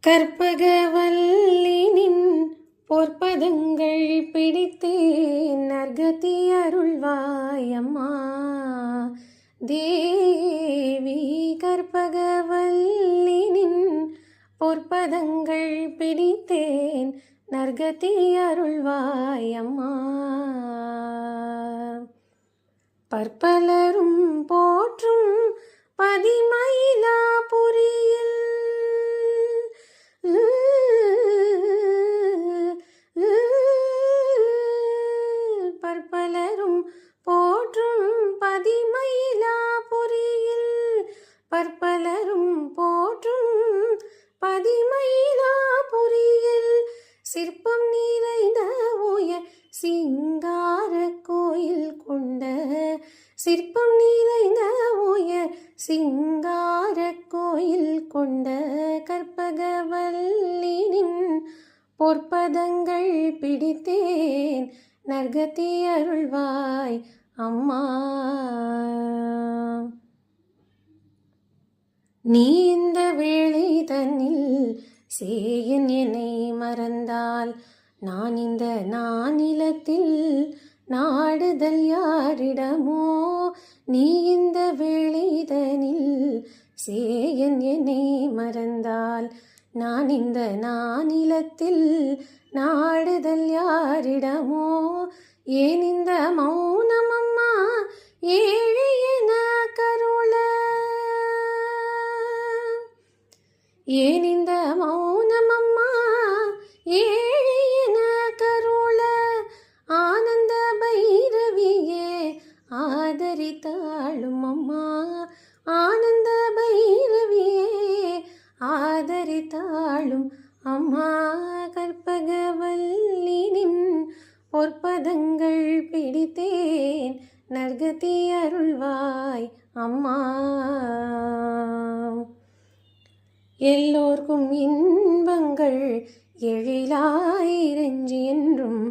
கற்பகவல்லினின் பொற்பதங்கள் பிடித்தேன் நற்கதி அருள்வாயம்மா தேவி. கற்பகவல்லினின் பொற்பதங்கள் பிடித்தேன் நற்கதி அருள்வாயம்மா. பற்பலரும் போற்றும் பதிமயிலாபுரியில் பற்பலரும் போற்றும் பதிமயிலாபுரியில் பற்பலரும் போற்றும் பதிமயிலாபுரியில் சிற்பம் நிறைந்த உயர் சிங்கார கோயில் கொண்ட சிற்பம் நிறைந்த உயர் சிங்கார கோயில் கொண்ட கற்பகவல்லினின் பொற்பதங்கள் பிடித்தேன் நற்கதி அருள்வாய் அம்மா. நீ இந்த வேளை தன்னில் சேயன் என்னை மறந்தால் நான் இந்த நானிலத்தில் நாடுதல் யாரிடமோ. நீ இந்த வேளைதனில் சேயன் என்னை மறந்தால் நான் இந்த நானிலத்தில் நாடுதல் யாரிடமோ. ஏன் இந்த மௌனம் அம்மா ஏழை என கருள, ஏன் இந்த மௌனம் அம்மா ஏழை என கருள. ஆனந்த பைரவியே ஆதரித்தாளும் அம்மா, ஆனந்த பைரவியே ஆதரித்தாளும் அம்மா. கற்பகவல்லினின் பொற்பதங்கள் பிடித்தேன் நற்கதி அருள்வாய் அம்மா. எல்லோர்க்கும் இன்பங்கள் எழிலாயிரஞ்சி என்றும்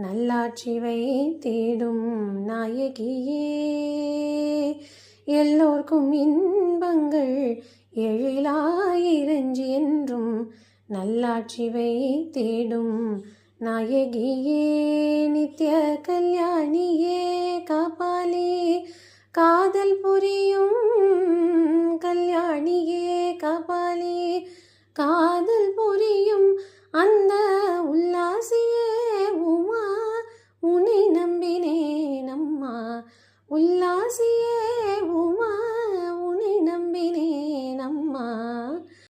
நல்லாட்சி வைத்திடும் நாயகியே. எல்லோர்க்கும் இன்பங்கள் எழிலாயிரஞ்சி என்றும் நல்லாட்சி வைத்திடும் நாயகியே. நித்ய கல்யாணியே காபாலி காதல் புரியும் கல்யாணியே காபாலி காதல் புரியும் அந்த உல்லாசியே உமா உன்னை நம்பினேன் அம்மா. உல்லாசியே உமா உன்னை நம்பினேன்